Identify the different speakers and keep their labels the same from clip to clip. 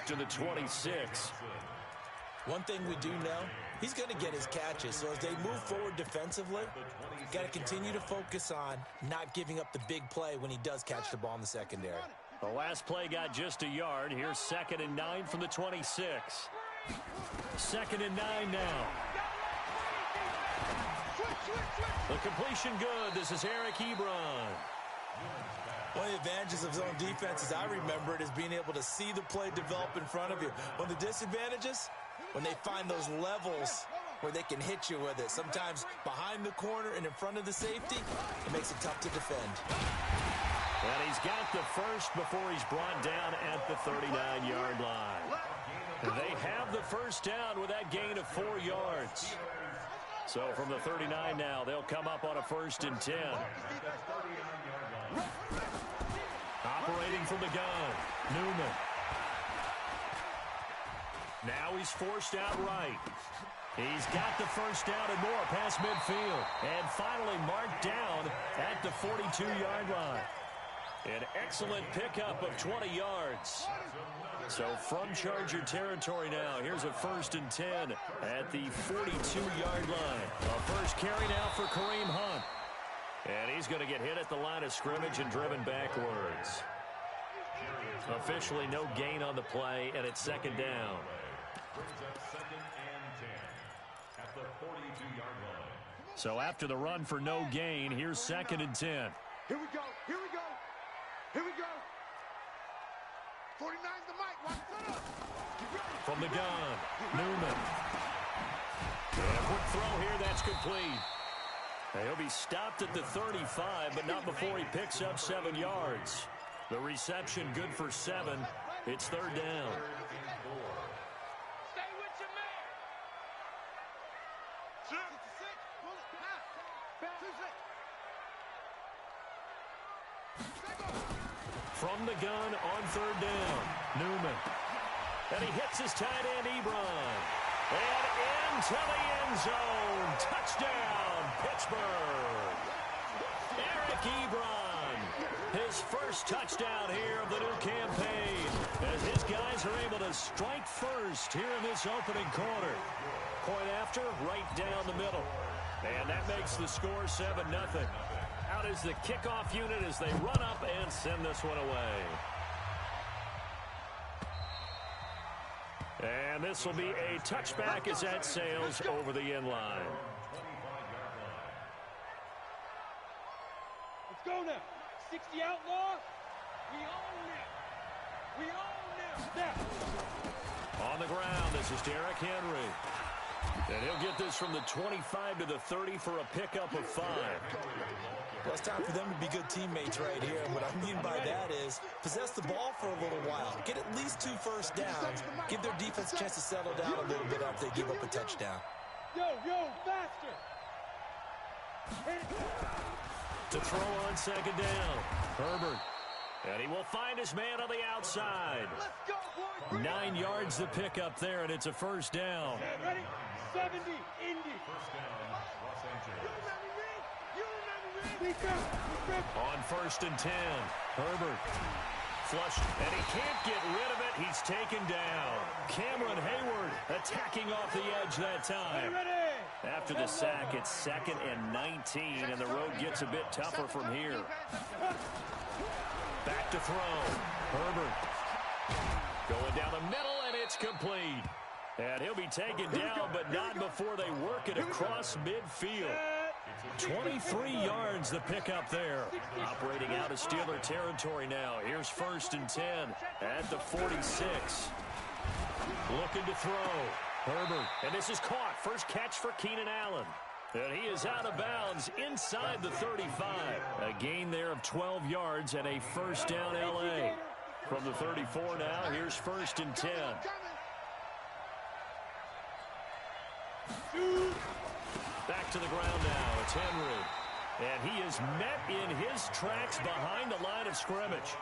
Speaker 1: to the 26.
Speaker 2: One thing we do know, he's going to get his catches. So as they move forward defensively, got to continue to focus on not giving up the big play when he does catch the ball in the secondary.
Speaker 1: The last play got just a yard. Here's 2nd and 9 from the 26. 2nd and 9 now. The completion good. This is Eric Ebron.
Speaker 2: One of the advantages of zone defense, as I remember it, is being able to see the play develop in front of you. One of the disadvantages, when they find those levels where they can hit you with it. Sometimes behind the corner and in front of the safety, it makes it tough to defend.
Speaker 1: And he's got the first before he's brought down at the 39-yard line. They have the first down with that gain of 4 yards. So from the 39 now, they'll come up on a 1st and 10. Operating from the gun, Newman. Now he's forced out right. He's got the first down and more past midfield. And finally marked down at the 42-yard line. An excellent pickup of 20 yards. So from Charger territory now, here's a 1st and 10 at the 42-yard line. A first carry now for Kareem Hunt. And he's going to get hit at the line of scrimmage and driven backwards. Officially no gain on the play, and it's 2nd down. So after the run for no gain, here's 2nd and 10.
Speaker 3: Here we go, here we go, here we go. 49's the mic, watch it up.
Speaker 1: From the gun, Newman. And a quick throw here, that's complete. He'll be stopped at the 35, but not before he picks up 7 yards. The reception good for 7. It's 3rd down.
Speaker 3: Stay with your man.
Speaker 1: From the gun on 3rd down, Newman. And he hits his tight end, Ebron. And into the end zone. Touchdown, Pittsburgh. Eric Ebron. His first touchdown here of the new campaign. As his guys are able to strike first here in this opening quarter. Point after, right down the middle. And that makes the score 7-0. Out is the kickoff unit as they run up and send this one away. And this will be a touchback as that sails over the end line.
Speaker 3: Let's go now. 60 outlaw. We own it. We own it. Step.
Speaker 1: On the ground, this is Derrick Henry. And he'll get this from the 25 to the 30 for a pickup of 5.
Speaker 2: Well, it's time for them to be good teammates right here. And what I mean by that is possess the ball for a little while. Get at least 2 first downs. Give their defense a chance to settle down a little bit after they give up a touchdown.
Speaker 3: Yo, faster.
Speaker 1: To throw on 2nd down, Herbert. And he will find his man on the outside. 9 yards to pick up there, and it's a 1st down.
Speaker 3: Ready? 70, Indy.
Speaker 1: On 1st and 10, Herbert. Flushed, and he can't get rid of it. He's taken down. Cameron Hayward attacking off the edge that time. After the sack, it's 2nd and 19, and the road gets a bit tougher from here. Back to throw. Herbert. Going down the middle, and it's complete. And he'll be taken down, but not before they work it across midfield. 23 yards to pick up there. Operating out of Steeler territory now. Here's 1st and 10 at the 46. Looking to throw. Herbert. And this is caught. First catch for Keenan Allen. And he is out of bounds inside the 35. A gain there of 12 yards and a 1st down L.A. From the 34 now, here's 1st and 10. Back to the ground now. It's Henry. And he is met in his tracks behind the line of scrimmage.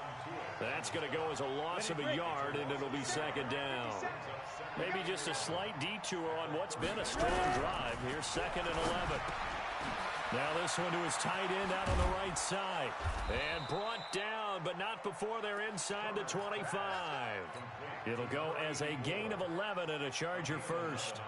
Speaker 1: That's going to go as a loss of a yard, and it'll be 2nd down. Maybe just a slight detour on what's been a strong drive. Here's 2nd and 11. Now this one to his tight end out on the right side. And brought down, but not before they're inside the 25. It'll go as a gain of 11 and a Charger first.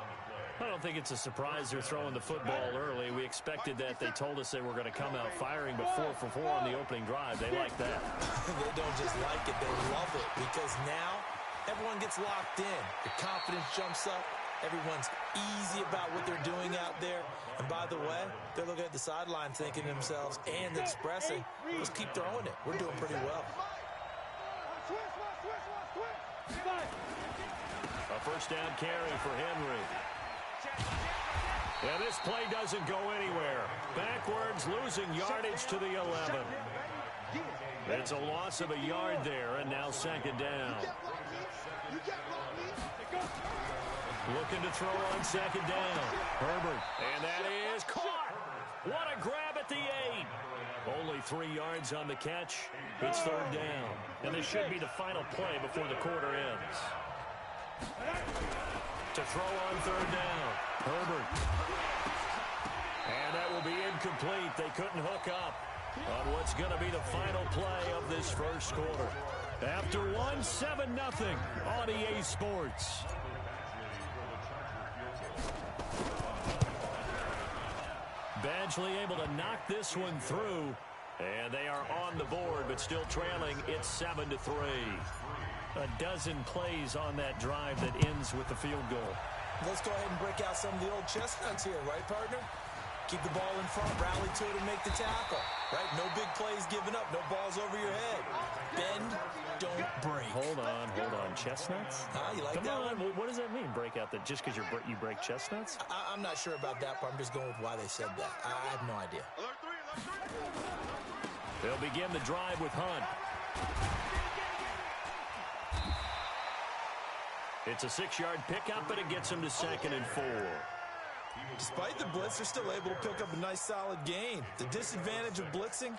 Speaker 1: I don't think it's a surprise they're throwing the football early. We expected that. They told us they were going to come out firing, but 4 for 4 on the opening drive. They like that.
Speaker 2: They don't just like it, they love it, because now everyone gets locked in. The confidence jumps up. Everyone's easy about what they're doing out there. And by the way, they're looking at the sideline thinking to themselves and expressing, let's keep throwing it. We're doing pretty well.
Speaker 1: A first down carry for Henry. And this play doesn't go anywhere. Backwards, losing yardage to the 11. It's a loss of a yard there, and now second down. Looking to throw on second down. Herbert. And that is caught. What a grab at the 8. Only 3 yards on the catch. It's third down. And this should be the final play before the quarter ends. To throw on third down. Herbert. And that will be incomplete. They couldn't hook up on what's going to be the final play of this first quarter. After one, 7-0 on EA Sports. Badgley able to knock this one through. And they are on the board, but still trailing. It's 7-3. A dozen plays on that drive that ends with the field goal.
Speaker 2: Let's go ahead and break out some of the old chestnuts here, right, partner? Keep the ball in front, rally to it, and make the tackle. Right? No big plays given up, no balls over your head. Bend, don't break.
Speaker 1: Hold on. Chestnuts?
Speaker 2: You like
Speaker 1: Come
Speaker 2: that
Speaker 1: on.
Speaker 2: one?
Speaker 1: What does that mean, break out? That just because you break chestnuts?
Speaker 2: I'm not sure about that part. I'm just going with why they said that. I have no idea.
Speaker 1: They'll begin the drive with Hunt. It's a 6-yard pickup, but it gets him to 2nd and 4.
Speaker 2: Despite the blitz, they're still able to pick up a nice, solid gain. The disadvantage of blitzing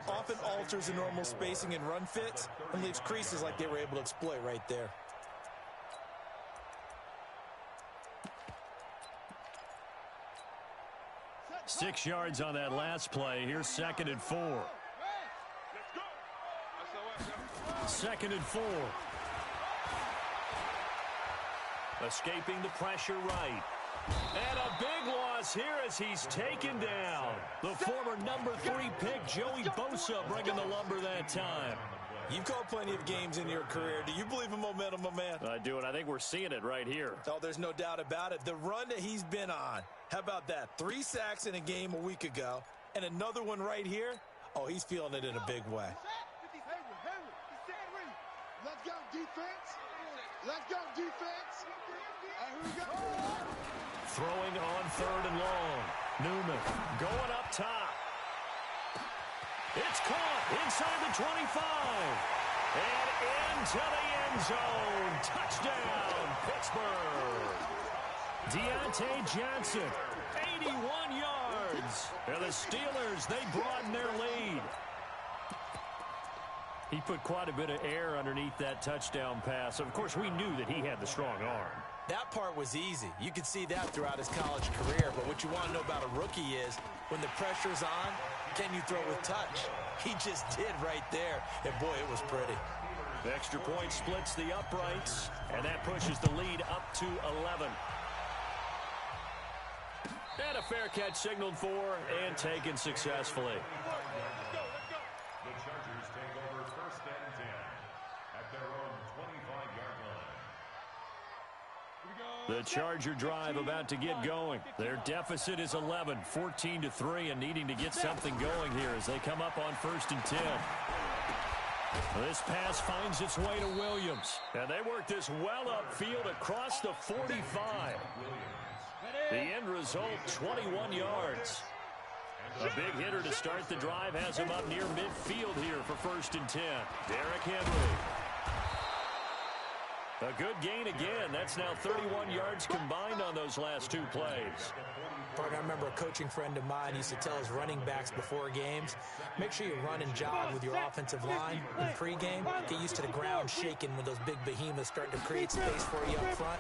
Speaker 2: often alters the normal spacing and run fits and leaves creases like they were able to exploit right there.
Speaker 1: Six yards on that last play. Here's 2nd and 4. 2nd and 4. Escaping the pressure right. And a big loss here as he's taken down. The former number 3 pick, Joey Bosa, bringing the lumber that time.
Speaker 2: You've called plenty of games in your career. Do you believe in momentum, my man?
Speaker 1: I do, and I think we're seeing it right here.
Speaker 2: Oh, there's no doubt about it. The run that he's been on. How about that? 3 sacks in a game a week ago, and another one right here. Oh, he's feeling it in a big way.
Speaker 4: Let's go, defense. Let's go, defense. Here we go.
Speaker 1: Throwing on 3rd and long. Newman going up top. It's caught inside the 25. And into the end zone. Touchdown, Pittsburgh. Deontay Johnson, 81 yards. And the Steelers, they broaden their lead. He put quite a bit of air underneath that touchdown pass. Of course, we knew that he had the strong arm.
Speaker 2: That part was easy. You could see that throughout his college career. But what you want to know about a rookie is when the pressure's on, can you throw with touch? He just did right there. And, boy, it was pretty.
Speaker 1: The extra point splits the uprights, and that pushes the lead up to 11. And a fair catch signaled for and taken successfully.
Speaker 5: The Chargers take over 1st and 10 at their own 25-yard line.
Speaker 1: The Charger drive about to get going. Their deficit is 11, 14-3, and needing to get something going here as they come up on 1st and 10. This pass finds its way to Williams, and they work this well upfield across the 45. The end result, 21 yards. A big hitter to start the drive has him up near midfield here for 1st and 10. Derrick Henry. A good gain again. That's now 31 yards combined on those last 2 plays.
Speaker 2: I remember a coaching friend of mine used to tell his running backs before games, make sure you run and jog with your offensive line in pregame. Get used to the ground shaking when those big behemoths start to create space for you up front.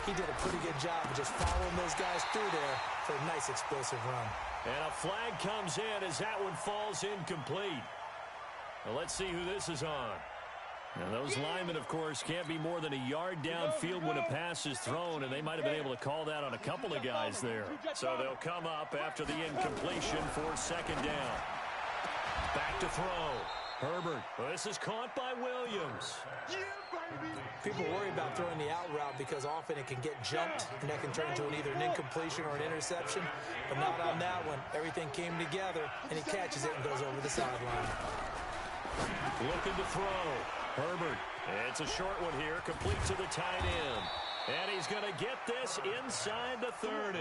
Speaker 2: He did a pretty good job of just following those guys through there for a nice explosive run.
Speaker 1: And a flag comes in as that one falls incomplete. Well, let's see who this is on. Now, those linemen, of course, can't be more than a yard downfield when a pass is thrown, and they might have been able to call that on a couple of guys there. So they'll come up after the incompletion for second down. Back to throw. Herbert. Well, this is caught by Williams.
Speaker 2: People worry about throwing the out route because often it can get jumped, and that can turn into either an incompletion or an interception. But not on that one. Everything came together, and he catches it and goes over the sideline.
Speaker 1: Looking to throw. Herbert. It's a short one here, complete to the tight end. And he's going to get this inside the 30.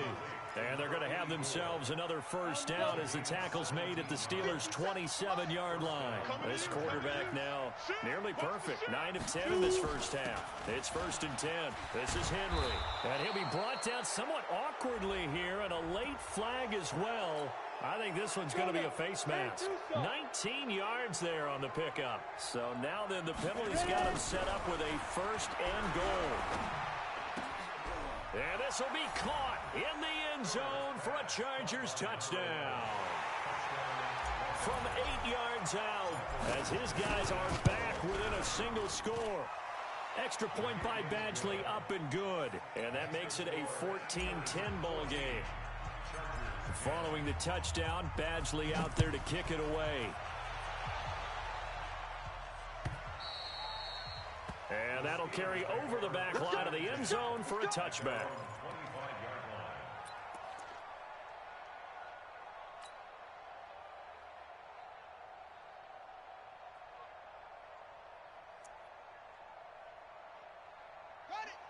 Speaker 1: And they're going to have themselves another first down as the tackle's made at the Steelers' 27-yard line. This quarterback now nearly perfect. 9 of 10 in this first half. It's 1st and 10. This is Henry. And he'll be brought down somewhat awkwardly here, and a late flag as well. I think this one's going to be a face mask. 19 yards there on the pickup. So now then the penalty's got him set up with a 1st and goal. And this will be caught in the end zone for a Chargers touchdown. From 8 yards out, as his guys are back within a single score. Extra point by Badgley up and good. And that makes it a 14-10 ball game. Following the touchdown, Badgley out there to kick it away. And that'll carry over the back line of the end zone for a touchback.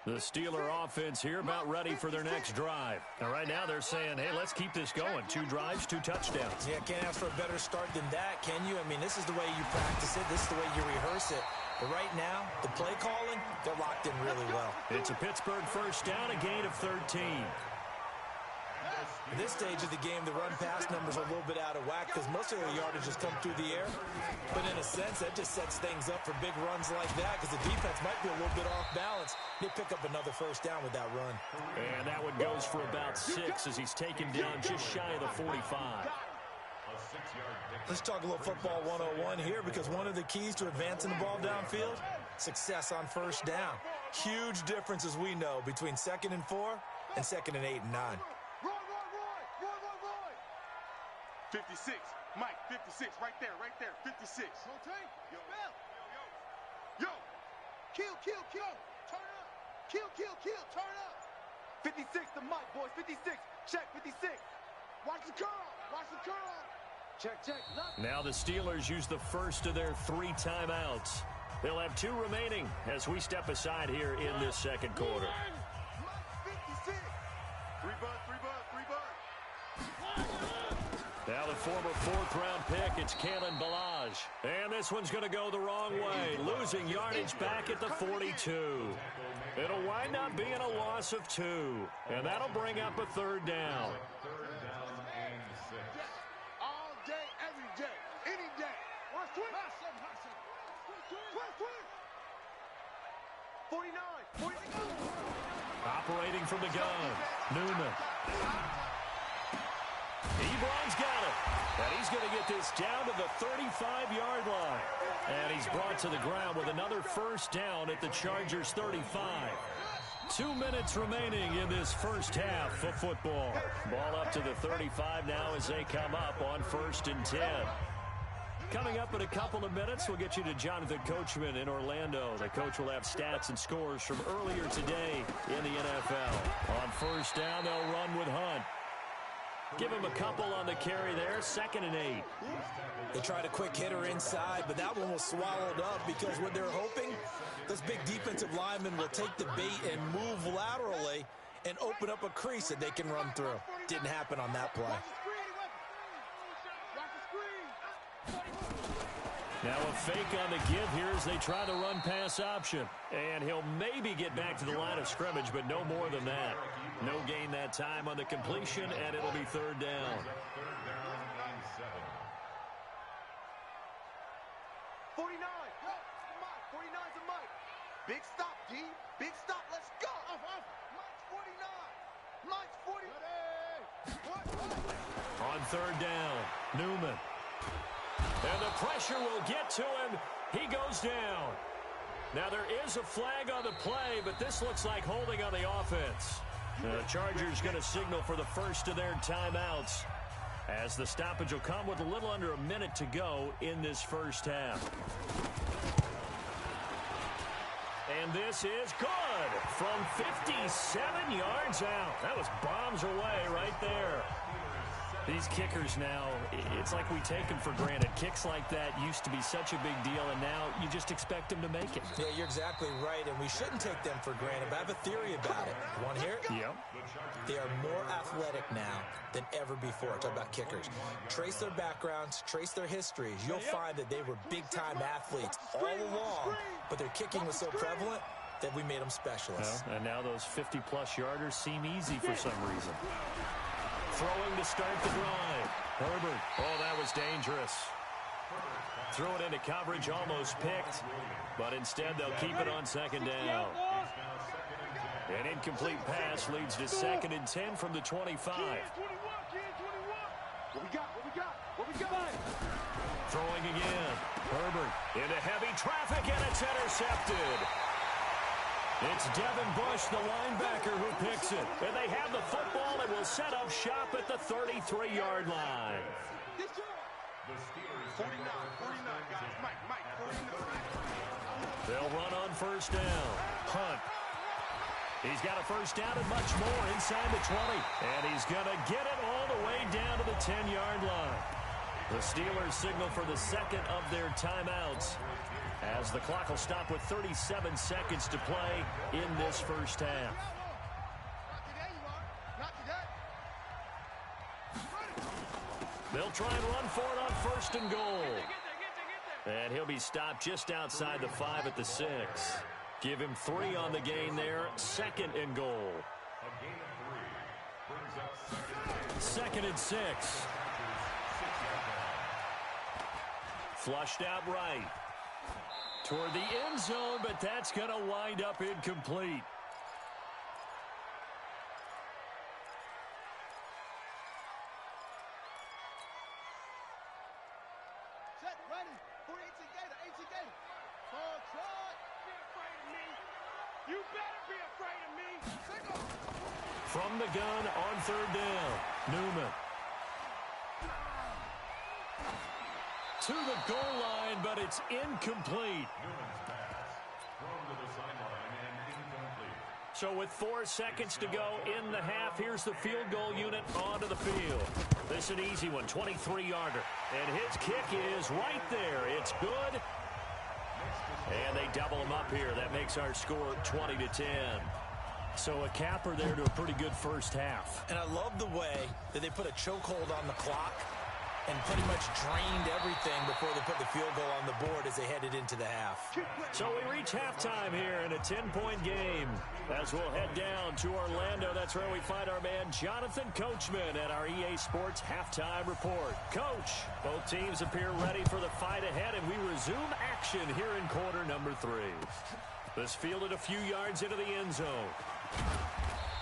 Speaker 1: The Steeler offense here about ready for their next drive. And right now they're saying, hey, let's keep this going. 2 drives, 2 touchdowns.
Speaker 2: Yeah, can't ask for a better start than that, can you? I mean, this is the way you practice it. This is the way you rehearse it. But right now, the play calling, they're locked in really well.
Speaker 1: It's a Pittsburgh first down, a gain of 13.
Speaker 2: At this stage of the game, the run-pass numbers are a little bit out of whack because most of their yardage has come through the air. But in a sense, that just sets things up for big runs like that because the defense might be a little bit off balance. They pick up another first down with that run.
Speaker 1: And that one goes for about 6 as he's taken down just shy of the 45.
Speaker 2: Let's talk a little football 101 here because one of the keys to advancing the ball downfield, success on first down. Huge difference, as we know, between 2nd and 4 and 2nd and 8 and 9.
Speaker 4: 56, Mike, 56, right there, 56. Yo, kill, turn up. Kill, turn up. 56 to Mike, boys, 56, check, 56. Watch the curl. Check.
Speaker 1: Now the Steelers use the first of their 3 timeouts. They'll have 2 remaining as we step aside here in this second quarter.
Speaker 4: Mike, 56. 3 buds.
Speaker 1: Now the former 4th-round pick, it's Kalen Ballage. And this one's going to go the wrong way, losing yardage back at the 42. It'll wind up being a loss of 2. And that'll bring up a 3rd down.
Speaker 4: All day, every day, any day. 49.
Speaker 1: Operating from the gun, Newman. Ebron's got it. And he's going to get this down to the 35-yard line. And he's brought to the ground with another first down at the Chargers' 35. 2 minutes remaining in this first half of football. Ball up to the 35 now as they come up on 1st and 10. Coming up in a couple of minutes, we'll get you to Jonathan Coachman in Orlando. The coach will have stats and scores from earlier today in the NFL. On first down, they'll run with Hunt. Give him a couple on the carry there, 2nd and 8.
Speaker 2: They tried a quick hitter inside, but that one was swallowed up because what they're hoping, those big defensive linemen will take the bait and move laterally and open up a crease that they can run through. Didn't happen on that play.
Speaker 1: Now a fake on the give here as they try the run-pass option. And he'll maybe get back to the line of scrimmage, but no more than that. No gain that time on the completion, and it'll be 3rd down.
Speaker 4: 49. 49's a Mike. Big stop, D. Big stop. Let's go. Mike 49. Mike's 40.
Speaker 1: On third down, Newman. And the pressure will get to him. He goes down. Now there is a flag on the play, but this looks like holding on the offense. The Chargers going to signal for the first of their timeouts, as the stoppage will come with a little under a minute to go in this first half. And this is good from 57 yards out. That was bombs away right there. These kickers now, it's like we take them for granted. Kicks like that used to be such a big deal, and now you just expect them to make it.
Speaker 2: Yeah, you're exactly right, and we shouldn't take them for granted, but I have a theory about it. You want to hear it?
Speaker 1: Yep.
Speaker 2: They are more athletic now than ever before. Talk about kickers. Trace their backgrounds, trace their histories. You'll find that they were big-time athletes all along, but their kicking was so prevalent that we made them specialists.
Speaker 1: Well, and now those 50-plus yarders seem easy for some reason. Throwing to start the drive. Herbert. Oh, that was dangerous. Threw it into coverage, almost picked. But instead, they'll keep it on second down. An incomplete pass leads to 2nd and 10 from the 25.
Speaker 4: What we got? What we got?
Speaker 1: Throwing again. Herbert into heavy traffic, and it's intercepted. It's Devin Bush, the linebacker, who picks it. And they have the football and will set up shop at the 33-yard line.
Speaker 4: 49, guys. Mike, 49.
Speaker 1: They'll run on first down. Hunt. He's got a first down and much more inside the 20. And he's going to get it all the way down to the 10-yard line. The Steelers signal for the second of their timeouts, as the clock will stop with 37 seconds to play in this first half. They'll try and run for it on first and goal. And he'll be stopped just outside the 5 at the 6. Give him 3 on the gain there. 2nd and goal. 2nd and 6. Flushed out right. Toward the end zone, but that's going to wind up incomplete.
Speaker 4: Set, ready for 18 Gator. Ball truck. Be afraid of me. You better be afraid of me. Single.
Speaker 1: From the gun on third down, Newman. To the goal line, but it's incomplete. So with 4 seconds to go in the half, here's the field goal unit onto the field. This is an easy one, 23-yarder. And his kick is right there. It's good. And they double him up here. That makes our score 20-10. So a capper there to a pretty good first half.
Speaker 2: And I love the way that they put a chokehold on the clock and pretty much drained everything before they put the field goal on the board as they headed into the half.
Speaker 1: So we reach halftime here in a 10-point game. As we'll head down to Orlando, that's where we find our man Jonathan Coachman at our EA Sports Halftime Report. Coach, both teams appear ready for the fight ahead, and we resume action here in quarter number 3. This fielded a few yards into the end zone.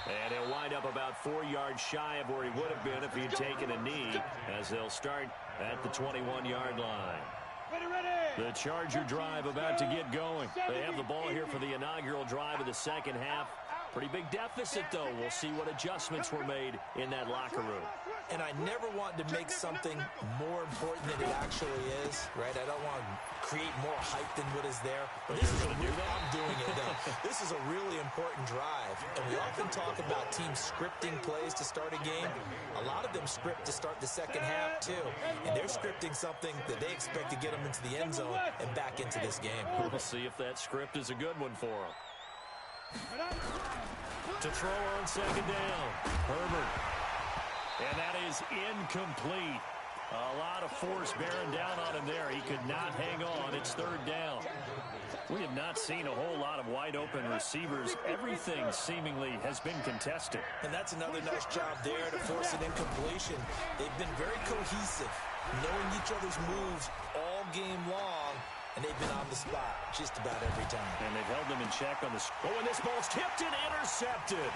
Speaker 1: And he'll wind up about 4 yards shy of where he would have been if he'd taken a knee, as they'll start at the 21-yard line. The Charger drive about to get going. They have the ball here for the inaugural drive of the second half. Pretty big deficit, though. We'll see what adjustments were made in that locker room.
Speaker 2: And I never want to make something more important than it actually is, right? I don't want to create more hype than what is there. But this is I'm doing it, though. This is a really important drive. And we often talk about teams scripting plays to start a game. A lot of them script to start the second half, too. And they're scripting something that they expect to get them into the end zone and back into this game.
Speaker 1: We'll see if that script is a good one for them. To throw on second down, Herbert. And that is incomplete. A lot of force bearing down on him there. He could not hang on. It's third down. We have not seen a whole lot of wide open receivers. Everything seemingly has been contested.
Speaker 2: And that's another nice job there to force an incompletion. They've been very cohesive, knowing each other's moves all game long. And they've been on the spot just about every time.
Speaker 1: And they've held them in check on the score. Oh, and this ball's tipped and intercepted.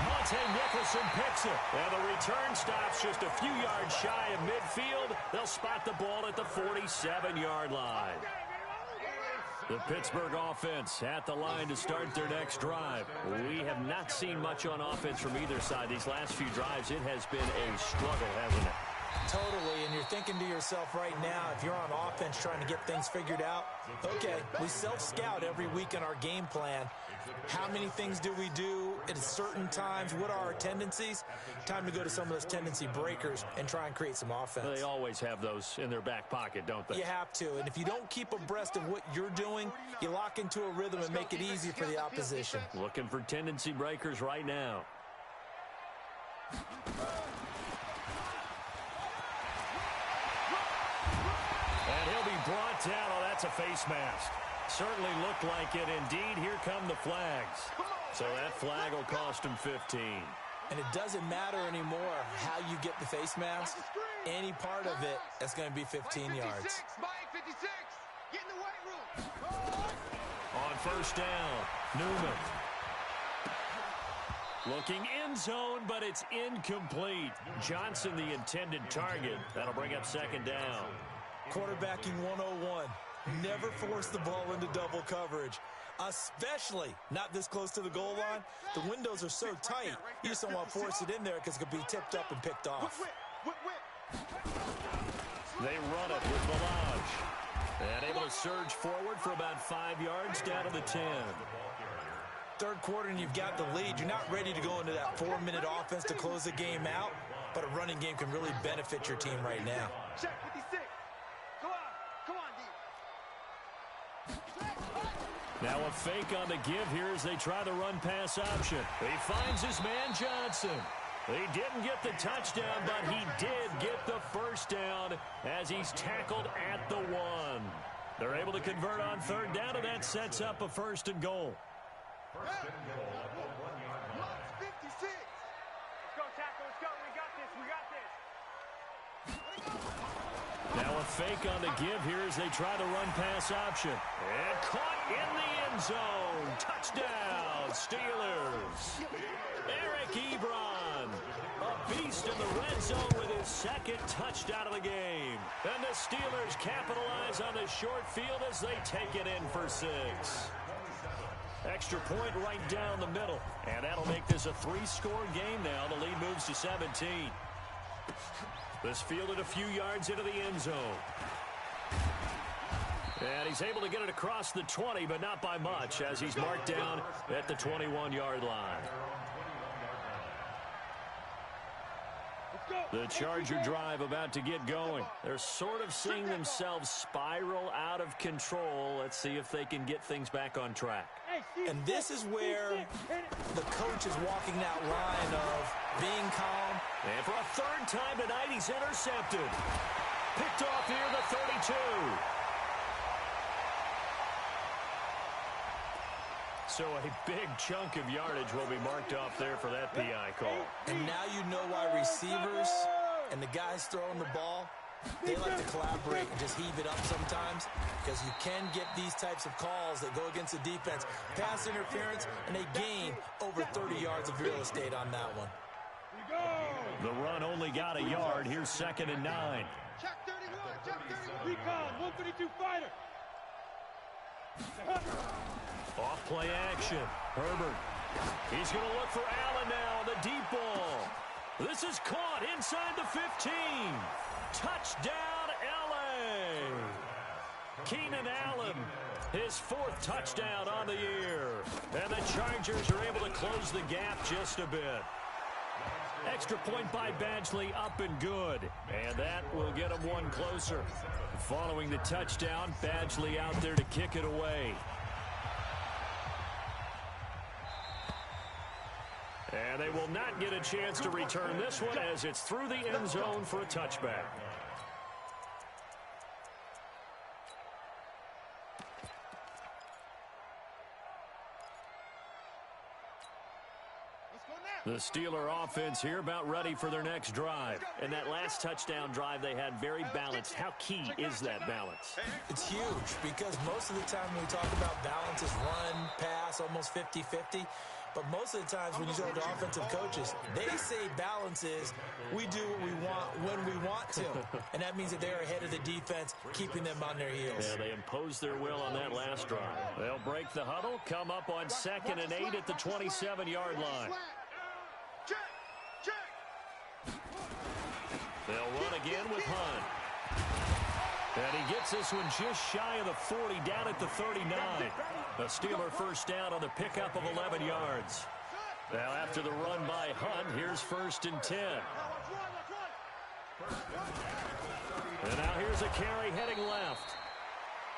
Speaker 1: Monte Nicholson picks it. And the return stops just a few yards shy of midfield. They'll spot the ball at the 47-yard line. The Pittsburgh offense at the line to start their next drive. We have not seen much on offense from either side. These last few drives, it has been a struggle, hasn't it?
Speaker 2: Totally, and you're thinking to yourself right now, if you're on offense trying to get things figured out, okay, we self-scout every week in our game plan. How many things do we do at certain times? What are our tendencies? Time to go to some of those tendency breakers and try and create some offense.
Speaker 1: They always have those in their back pocket, don't they?
Speaker 2: You have to, and if you don't keep abreast of what you're doing, you lock into a rhythm and make it easy for the opposition.
Speaker 1: Looking for tendency breakers right now. And he'll be brought down. Oh, that's a face mask. Certainly looked like it. Indeed, here come the flags. So that flag will cost him 15.
Speaker 2: And it doesn't matter anymore how you get the face mask. Any part of it, that's going to be 15 yards.
Speaker 1: On first down, Newman. Looking end zone, but it's incomplete. Johnson, the intended target. That'll bring up second down.
Speaker 2: Quarterbacking 101. Never force the ball into double coverage, especially not this close to the goal line. The windows are so tight, you just don't want to force it in there because it could be tipped up and picked off.
Speaker 1: They run it with Melange. And able to surge forward for about 5 yards down to the 10.
Speaker 2: Third quarter and you've got the lead. You're not ready to go into that 4-minute offense to close the game out, but a running game can really benefit your team right now.
Speaker 4: Check 56. Go out. Come on, D.
Speaker 1: Now a fake on the give here as they try the run-pass option. He finds his man Johnson. He didn't get the touchdown, but he did get the first down as he's tackled at the 1. They're able to convert on third down, and that sets up a first and goal.
Speaker 5: First and goal at the 1-yard line.
Speaker 4: 56. Let's go, tackle. Let's go. We got this. We got this.
Speaker 1: Now a fake on the give here as they try the run-pass option. And caught in the end zone. Touchdown, Steelers. Eric Ebron, a beast in the red zone with his second touchdown of the game. And the Steelers capitalize on the short field as they take it in for 6. Extra point right down the middle. And that'll make this a 3-score game now. The lead moves to 17. This fielded a few yards into the end zone. And he's able to get it across the 20, but not by much, as he's marked down at the 21-yard line. The Charger drive about to get going. They're sort of seeing themselves spiral out of control. Let's see if they can get things back on track.
Speaker 2: And this is where the coach is walking that line of being calm.
Speaker 1: And for a third time tonight, he's intercepted. Picked off here, the 32. So a big chunk of yardage will be marked off there for that PI call.
Speaker 2: And now you know why receivers and the guys throwing the ball, they like to collaborate and just heave it up sometimes, because you can get these types of calls that go against the defense. Pass interference, and they gain over 30 yards of real estate on that one.
Speaker 1: The run only got a yard. Here's 2nd and 9.
Speaker 4: Check 31. Check 31.
Speaker 3: Recon, 152 fighter.
Speaker 1: Off play action. Herbert. He's going to look for Allen now. The deep ball. This is caught inside the 15. Touchdown, L.A. Keenan Allen, his 4th touchdown on the year. And the Chargers are able to close the gap just a bit. Extra point by Badgley, up and good. And that will get them one closer. Following the touchdown, Badgley out there to kick it away. And they will not get a chance to return this one as it's through the end zone for a touchback. The Steeler offense here about ready for their next drive. And that last touchdown drive they had very balanced. How key is that balance?
Speaker 2: It's huge because most of the time when we talk about balance is run, pass, almost 50-50. But most of the times when you talk to offensive coaches, they say balance is we do what we want when we want to. And that means that they're ahead of the defense, keeping them on their heels.
Speaker 1: Yeah, they imposed their will on that last drive. They'll break the huddle, come up on 2nd and 8 at the 27-yard line. They'll run again with Hunt. And he gets this one just shy of the 40, down at the 39. A Steeler first down on the pickup of 11 yards. Now after the run by Hunt, here's 1st and 10. And now here's a carry heading left.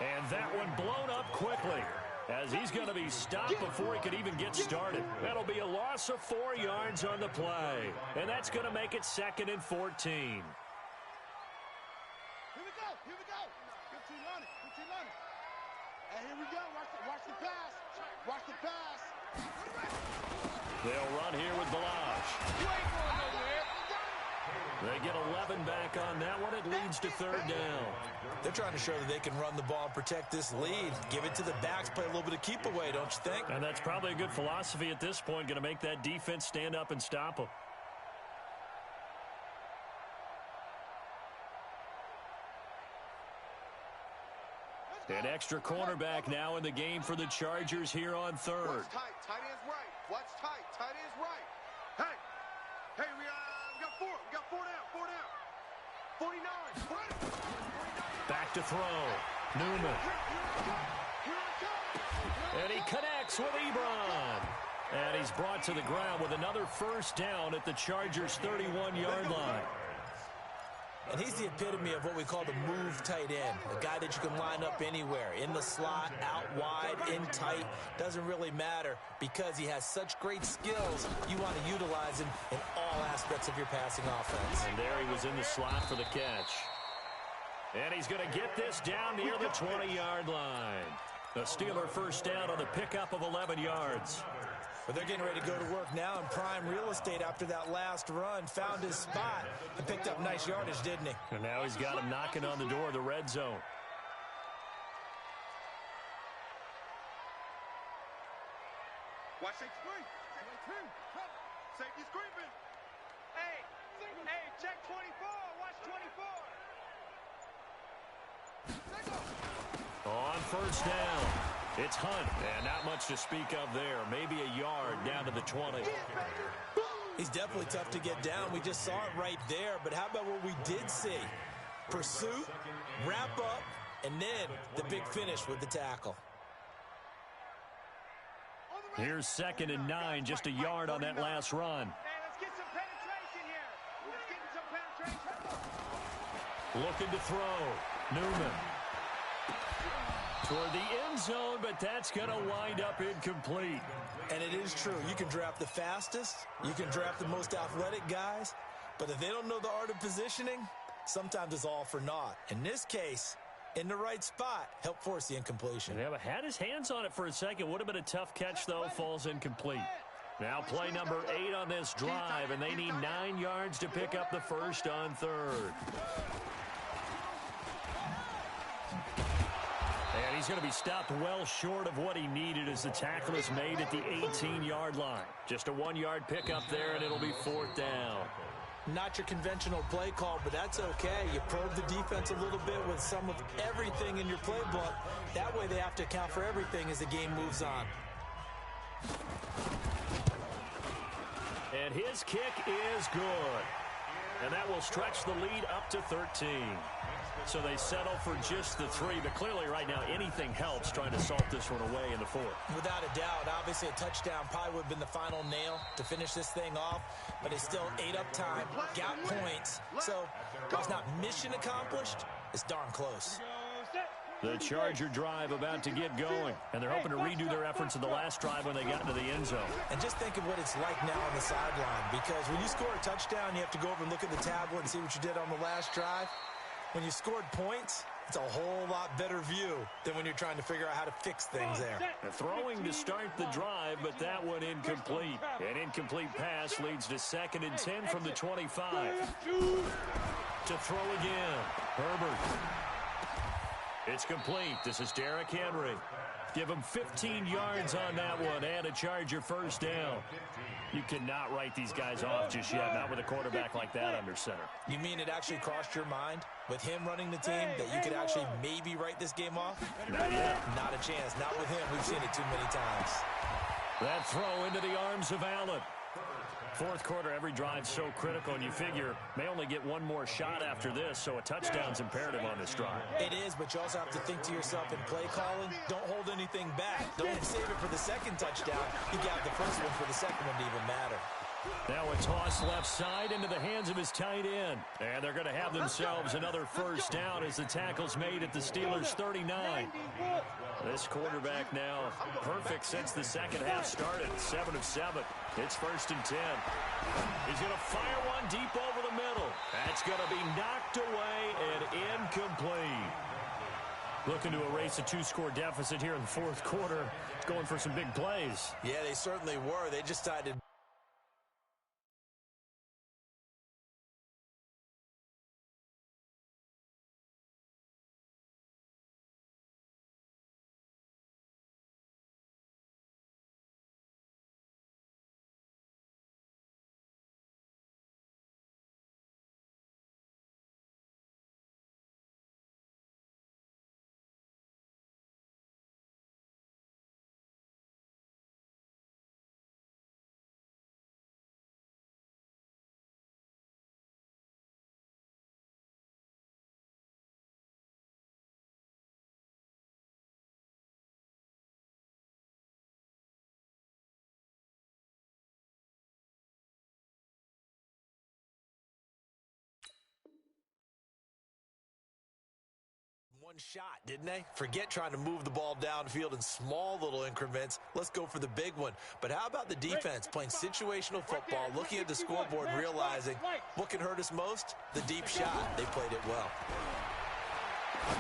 Speaker 1: And that one blown up quickly, as he's going to be stopped before he could even get started. That'll be a loss of 4 yards on the play. And that's going to make it 2nd and 14.
Speaker 4: Here we go. Watch the pass. Watch the pass.
Speaker 1: They'll run here with Balazs. They get 11 back on that one. It leads to 3rd down.
Speaker 2: They're trying to show that they can run the ball and protect this lead. Give it to the backs, play a little bit of keep away, don't you think?
Speaker 1: And that's probably a good philosophy at this point, going to make that defense stand up and stop them. An extra cornerback now in the game for the Chargers here on 3rd.
Speaker 4: Watch tight. Tight end's right. Watch tight. Tight end's right. Hey, we got 4. We got 4 down. 4 down. 49.
Speaker 1: Back to throw. Newman. And he connects with Ebron. And he's brought to the ground with another first down at the Chargers' 31-yard line.
Speaker 2: And he's the epitome of what we call the move tight end, a guy that you can line up anywhere, in the slot, out wide, in tight, doesn't really matter because he has such great skills. You want to utilize him in all aspects of your passing offense.
Speaker 1: And there he was in the slot for the catch. And he's going to get this down near the 20-yard line. The Steeler first down on the pickup of 11 yards.
Speaker 2: But they're getting ready to go to work now in prime real estate after that last run. Found his spot and picked up nice yardage, didn't he?
Speaker 1: And now he's got him knocking on the door of the red zone.
Speaker 4: Watch safety screen. Safety screen. Hey, check 24. Watch 24.
Speaker 1: On first down, it's Hunt. And not much to speak of there. Maybe a yard down to the 20.
Speaker 2: He's definitely tough to get down. We just saw it right there. But how about what we did see? Pursuit, wrap up, and then the big finish with the tackle.
Speaker 1: Here's 2nd and 9, just a yard on that last run.
Speaker 3: Hey, let's get some penetration here. Let's get some penetration.
Speaker 1: Looking to throw. Newman. Toward the end zone, but that's going to wind up incomplete.
Speaker 2: And it is true. You can draft the fastest. You can draft the most athletic guys. But if they don't know the art of positioning, sometimes it's all for naught. In this case, in the right spot, help force the incompletion.
Speaker 1: Yeah, but had his hands on it for a second. Would have been a tough catch, though. Falls incomplete. Now play number 8 on this drive, and they need 9 yards to pick up the first on 3rd. And he's going to be stopped well short of what he needed as the tackle is made at the 18-yard line. Just a 1-yard pickup there, and it'll be 4th down.
Speaker 2: Not your conventional play call, but that's okay. You probe the defense a little bit with some of everything in your playbook. That way they have to account for everything as the game moves on.
Speaker 1: And his kick is good. And that will stretch the lead up to 13. So they settle for just the 3. But clearly right now anything helps trying to salt this one away in the 4th.
Speaker 2: Without a doubt. Obviously a touchdown probably would have been the final nail to finish this thing off. But it's still ate up time, got points. So while it's not mission accomplished, it's darn close.
Speaker 1: The Charger drive about to get going. And they're hoping to redo their efforts in the last drive when they got into the end zone.
Speaker 2: And just think of what it's like now on the sideline. Because when you score a touchdown, you have to go over and look at the tablet and see what you did on the last drive. When you scored points, It's a whole lot better view than when you're trying to figure out how to fix things there.
Speaker 1: Throwing to start the drive, but that one incomplete. An incomplete pass leads to 2nd and 10 from the 25. To throw again. Herbert. It's complete. This is Derrick Henry. Give him 15 yards on that one and a Charger first down. You cannot write these guys off just yet, not with a quarterback like that under center.
Speaker 2: You mean it actually crossed your mind with him running the team that you could actually maybe write this game off?
Speaker 1: Not yet.
Speaker 2: Not a chance. Not with him. We've seen it too many times.
Speaker 1: That throw into the arms of Allen. Fourth quarter, every drive so critical, and you figure may only get one more shot after this, so a touchdown's imperative on this drive.
Speaker 2: It is, but you also have to think to yourself in play calling, don't hold anything back. Don't save it for the second touchdown. You got the first one for the second one to even matter.
Speaker 1: Now a toss left side into the hands of his tight end. And they're going to have themselves another first down as the tackle's made at the Steelers' 39. This quarterback now perfect since the second half started. 7 of 7. It's 1st and 10. He's going to fire one deep over the middle. That's going to be knocked away and incomplete. Looking to erase a 2-score deficit here in the fourth quarter. It's going for some big plays.
Speaker 2: Yeah, they certainly were. They just decided. One shot, didn't they? Forget trying to move the ball downfield in small little increments. Let's go for the big one. But how about the defense playing situational football, looking at the scoreboard, realizing what can hurt us most? The deep shot. They played it well.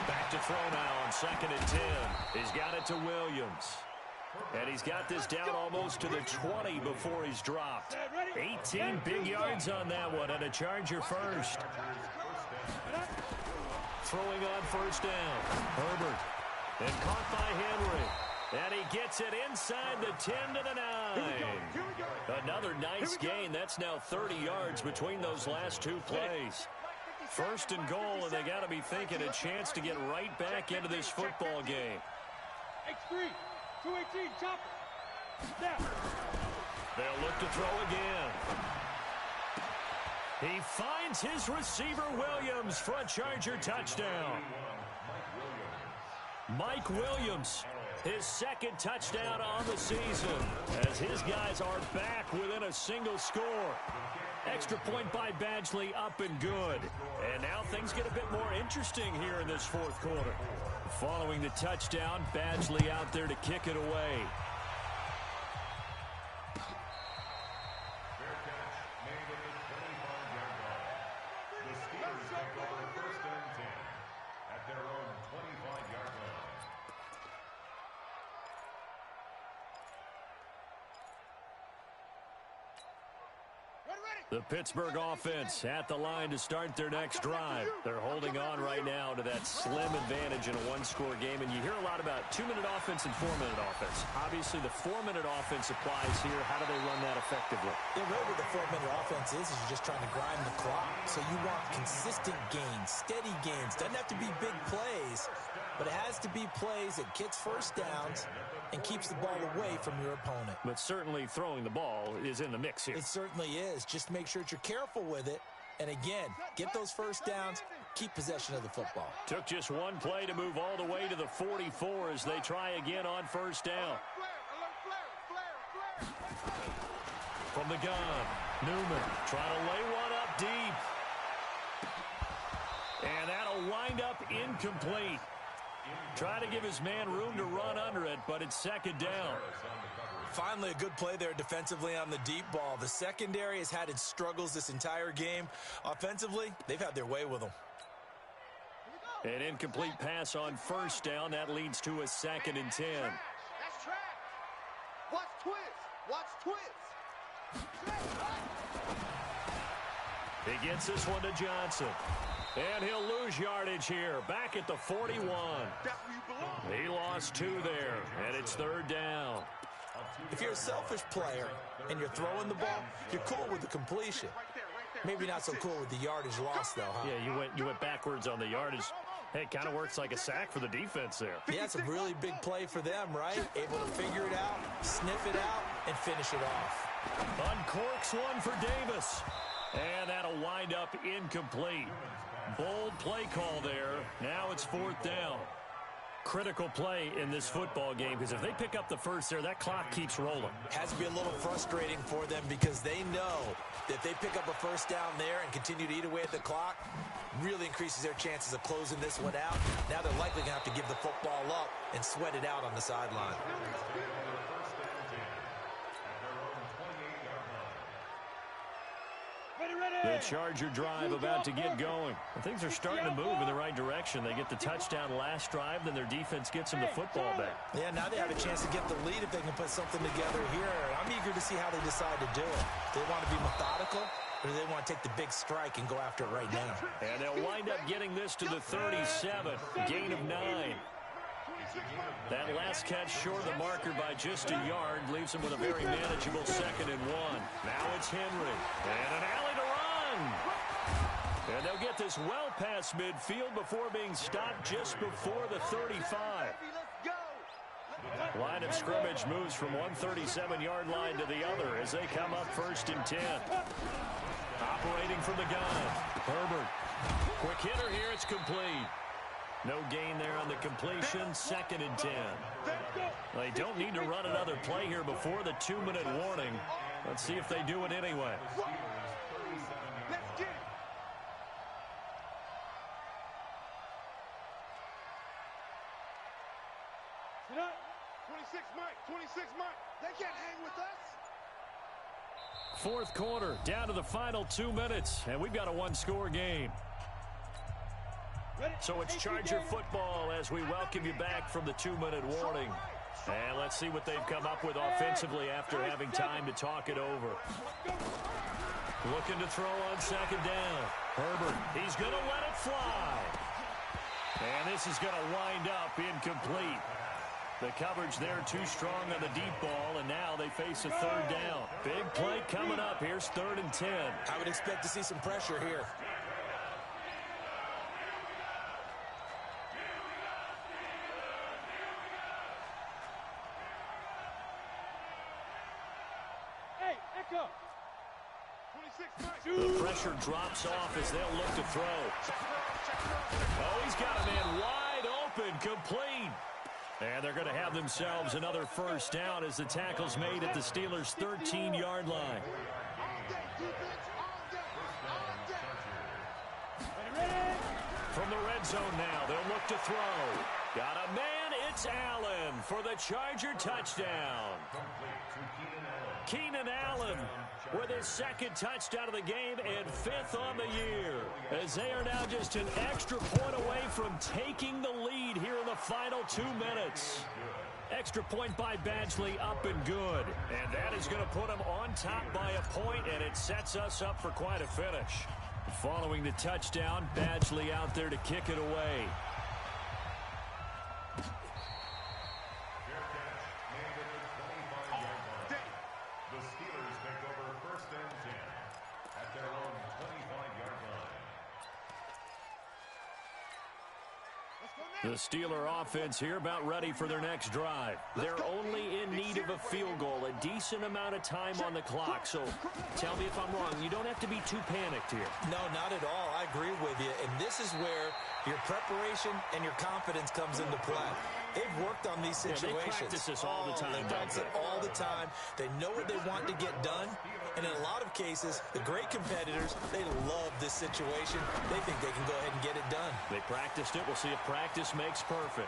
Speaker 1: Back to throw now on 2nd and 10. He's got it to Williams. And he's got this down almost to the 20 before he's dropped. 18 big yards on that one and a Charger first. Throwing on first down. Herbert. And caught by Henry. And he gets it inside the 10 to the 9. Another nice gain. That's now 30 yards between those last two plays. 1st and goal, and they got to be thinking a chance to get right back into this football game.
Speaker 3: X3, 218, chopper. Snap.
Speaker 1: They'll look to throw again. He finds his receiver, Williams, for a Charger touchdown. Mike Williams, his 2nd touchdown on the season, as his guys are back within a single score. Extra point by Badgley, up and good. And now things get a bit more interesting here in this fourth quarter. Following the touchdown, Badgley out there to kick it away. The Pittsburgh offense at the line to start their next drive. They're holding on right now to that slim advantage in a one-score game, and you hear a lot about 2-minute offense and 4-minute offense. Obviously, the 4-minute offense applies here. How do they run that effectively?
Speaker 2: Yeah, really what the 4-minute offense is you're just trying to grind the clock. So you want consistent gains, steady gains. Doesn't have to be big plays, but it has to be plays that gets first downs and keeps the ball away from your opponent.
Speaker 1: But certainly throwing the ball is in the mix here.
Speaker 2: It certainly is. Just make sure that you're careful with it. And again, get those first downs, keep possession of the football.
Speaker 1: Took just one play to move all the way to the 44 as they try again on first down. From the gun, Newman trying to lay one up deep. And that'll wind up incomplete. Trying to give his man room to run under it, but it's 2nd down.
Speaker 2: Finally, a good play there defensively on the deep ball. The secondary has had its struggles this entire game. Offensively, they've had their way with them.
Speaker 1: An incomplete pass on first down. That leads to a 2nd and 10.
Speaker 4: That's trash. Watch twist. Watch twist.
Speaker 1: He gets this one to Johnson. And he'll lose yardage here. Back at the 41.
Speaker 4: That's where you belong.
Speaker 1: He lost 2 there, and it's 3rd down.
Speaker 2: If you're a selfish player and you're throwing the ball, you're cool with the completion. Maybe not so cool with the yardage loss, though, huh?
Speaker 1: Yeah, you went backwards on the yardage. Hey, it kind of works like a sack for the defense there.
Speaker 2: Yeah, it's a really big play for them, right? Able to figure it out, sniff it out, and finish it off.
Speaker 1: Uncorks one for Davis. And that'll wind up incomplete. Bold play call there. Now it's 4th down. Critical play in this football game, because if they pick up the first there, that clock keeps rolling.
Speaker 2: Has to be a little frustrating for them because they know that if they pick up a first down there and continue to eat away at the clock, really increases their chances of closing this one out. Now they're likely going to have to give the football up and sweat it out on the sideline.
Speaker 1: The Charger drive about to get going. And things are starting to move in the right direction. They get the touchdown last drive, then their defense gets them the football back.
Speaker 2: Yeah, now they have a chance to get the lead if they can put something together here. I'm eager to see how they decide to do it. Do they want to be methodical, or do they want to take the big strike and go after it right now?
Speaker 1: And they'll wind up getting this to the 37, gain of 9. That last catch short of the marker by just a yard leaves him with a very manageable 2nd and 1. Now it's Henry. And an alley to run. And they'll get this well past midfield before being stopped just before the 35. Line of scrimmage moves from one 37-yard line to the other as they come up 1st and 10. Operating from the gun. Herbert. Quick hitter here. It's complete. No gain there on the completion. 2nd and 10. They don't need to run another play here before the 2-minute warning. Let's see if they do it anyway.
Speaker 4: Let's get it. Sit up. 26 Mike. 26 Mike. They can't hang with us.
Speaker 1: 4th quarter, down to the final 2 minutes, and we've got a 1-score game. So it's Charger football as we welcome you back from the 2-minute warning. And let's see what they've come up with offensively after having time to talk it over. Looking to throw on 2nd down. Herbert, he's going to let it fly. And this is going to wind up incomplete. The coverage there too strong on the deep ball, and now they face a 3rd down. Big play coming up. Here's 3rd and 10.
Speaker 2: I would expect to see some pressure here.
Speaker 1: The pressure drops off as they'll look to throw. Oh, he's got a man wide open, complete. And they're going to have themselves another 1st down as the tackle's made at the Steelers' 13-yard line. From the red zone now, they'll look to throw. Got a man, it's Allen for the Charger touchdown. Keenan Allen with his 2nd touchdown of the game and 5th on the year, as they are now just an extra point away from taking the lead here in the final 2 minutes. Extra point by Badgley, up and good. And that is going to put them on top by a point, and it sets us up for quite a finish. Following the touchdown, Badgley out there to kick it away. The Steeler offense here about ready for their next drive. They're only in need of a field goal, a decent amount of time on the clock. So tell me if I'm wrong. You don't have to be too panicked here.
Speaker 2: No, not at all. I agree with you. And this is where your preparation and your confidence comes into play. They've worked on these situations.
Speaker 1: Yeah, they practice this all the time.
Speaker 2: They practice it all the time. They know what they want to get done. And in a lot of cases, the great competitors, they love this situation. They think they can go ahead and get it done.
Speaker 1: They practiced it. We'll see if practice makes perfect.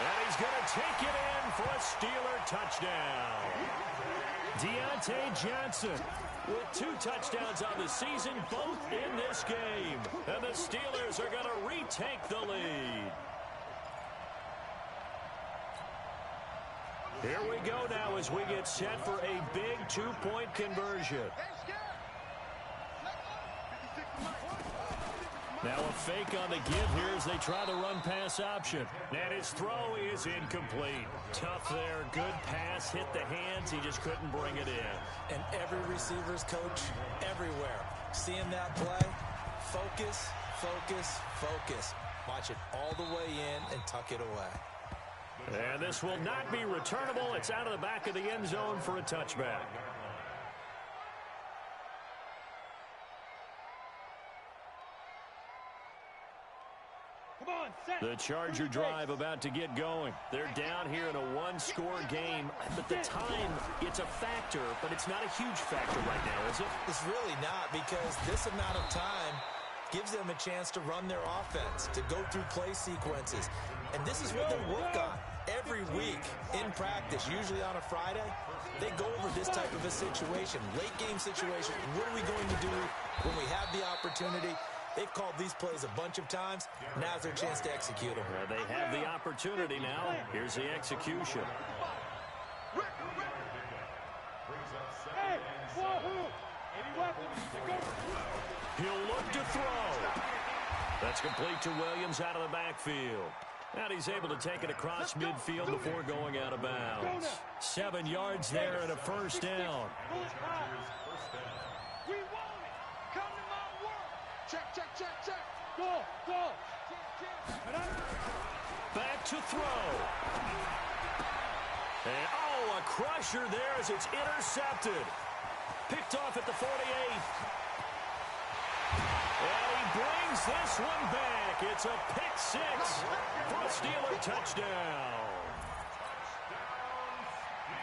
Speaker 1: And he's going to take it in for a Steeler touchdown. Deontay Johnson with 2 touchdowns on the season, both in this game. And the Steelers are going to retake the lead. Here we go now as we get set for a big 2-point conversion. Now a fake on the give here as they try the run-pass option. And his throw is incomplete. Tough there. Good pass. Hit the hands. He just couldn't bring it in.
Speaker 2: And every receiver's coach everywhere. Seeing that play, focus, focus, focus. Watch it all the way in and tuck it away.
Speaker 1: And this will not be returnable. It's out of the back of the end zone for a touchback. The Charger drive about to get going. They're down here in a 1-score game. But the time, it's a factor, but it's not a huge factor right now, is it?
Speaker 2: It's really not, because this amount of time gives them a chance to run their offense, to go through play sequences. And this is what they work on every week in practice, usually on a Friday. They go over this type of a situation, late game situation. What are we going to do when we have the opportunity? They've called these plays a bunch of times. Now's their chance to execute them.
Speaker 1: They have the opportunity now. Here's the execution. He'll look to throw. That's complete to Williams out of the backfield. And he's able to take it across midfield before going out of bounds. 7 yards there and a first down.
Speaker 4: Check, check, check, check.
Speaker 3: Go, go.
Speaker 1: Back to throw. And, a crusher there as it's intercepted. Picked off at the 48. And he brings this one back. It's a pick 6 for a Steeler touchdown.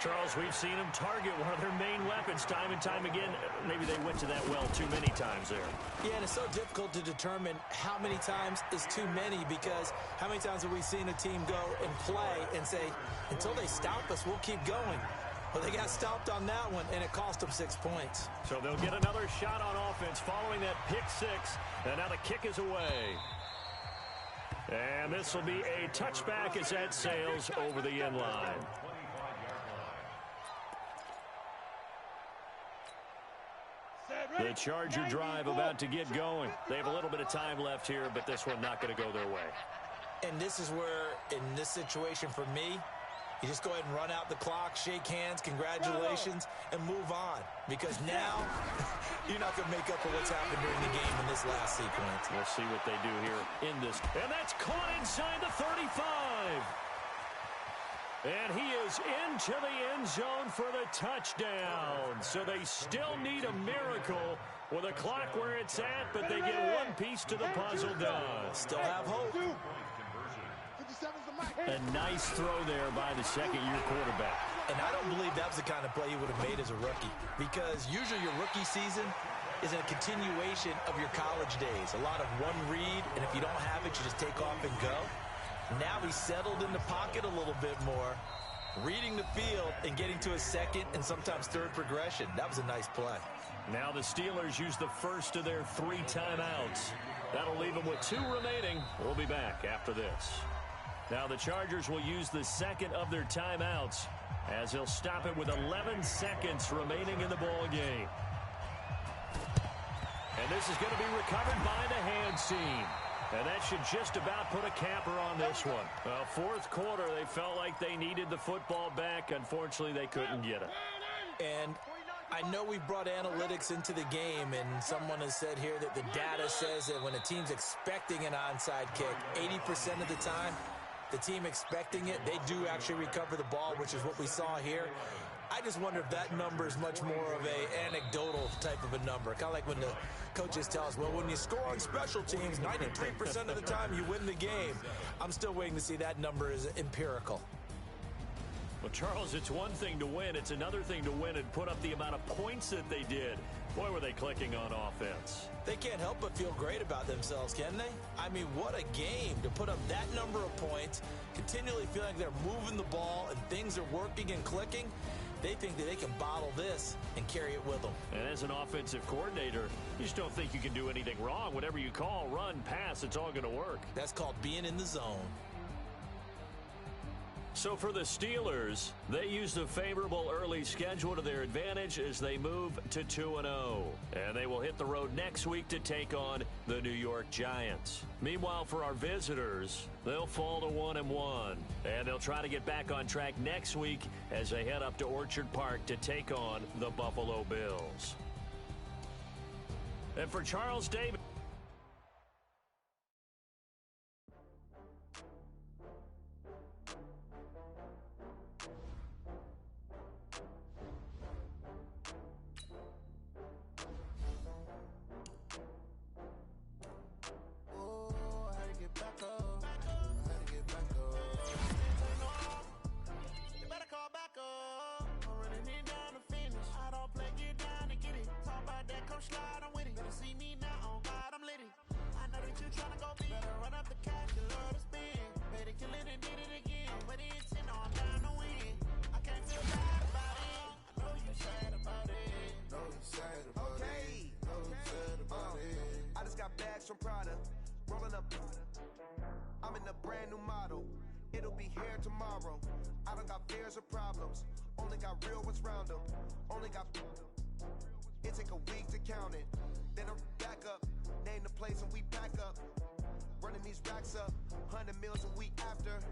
Speaker 1: Charles, we've seen them target one of their main weapons time and time again. Maybe they went to that well too many times there.
Speaker 2: Yeah, and it's so difficult to determine how many times is too many, because how many times have we seen a team go and play and say, until they stop us, we'll keep going. Well, they got stopped on that one, and it cost them 6 points.
Speaker 1: So they'll get another shot on offense following that pick 6, and now the kick is away. And this will be a touchback as that sails over the end line. The Charger drive about to get going. They have a little bit of time left here, but this one not going to go their way.
Speaker 2: And this is where, in this situation for me, you just go ahead and run out the clock, shake hands, congratulations, and move on. Because now, you're not going to make up for what's happened during the game in this last sequence.
Speaker 1: We'll see what they do here in this. And that's caught inside the 35. And he is into the end zone for the touchdown. So they still need a miracle with a clock where it's at, but they get one piece to the puzzle done.
Speaker 2: Still have hope.
Speaker 1: A nice throw there by the second-year quarterback.
Speaker 2: And I don't believe that was the kind of play he would have made as a rookie, because usually your rookie season is a continuation of your college days. A lot of one read, and if you don't have it, you just take off and go. Now he's settled in the pocket a little bit more, reading the field and getting to a second and sometimes third progression. That was a nice play.
Speaker 1: Now the Steelers use the first of their 3 timeouts. That'll leave them with 2 remaining. We'll be back after this. Now the Chargers will use the second of their timeouts as they'll stop it with 11 seconds remaining in the ball game. And this is going to be recovered by the hands team. And that should just about put a capper on this one. Well, fourth quarter, they felt like they needed the football back. Unfortunately, they couldn't get it.
Speaker 2: And I know we've brought analytics into the game, and someone has said here that the data says that when a team's expecting an onside kick, 80% of the time, the team expecting it, they do actually recover the ball, which is what we saw here. I just wonder if that number is much more of a anecdotal type of a number. Kind of like when the coaches tell us, well, when you score on special teams, 93% of the time you win the game. I'm still waiting to see that number is empirical.
Speaker 1: Well, Charles, it's one thing to win. It's another thing to win and put up the amount of points that they did. Boy, were they clicking on offense.
Speaker 2: They can't help but feel great about themselves, can they? I mean, what a game to put up that number of points, continually feeling like they're moving the ball and things are working and clicking. They think that they can bottle this and carry it with them.
Speaker 1: And as an offensive coordinator, you just don't think you can do anything wrong. Whatever you call, run, pass, it's all going to work.
Speaker 2: That's called being in the zone.
Speaker 1: So for the Steelers, they used a favorable early schedule to their advantage as they move to 2-0. And they will hit the road next week to take on the New York Giants. Meanwhile, for our visitors, they'll fall to 1-1. And they'll try to get back on track next week as they head up to Orchard Park to take on the Buffalo Bills. And for Charles Davis,
Speaker 4: From Prada, rolling up. I'm in a brand new model. It'll be here tomorrow. I don't got fears or problems. Only got real ones round them. Only got. It take a week to count it. Then I'm back up. Name the place and we back up. Running these racks up. 100 meals a week after.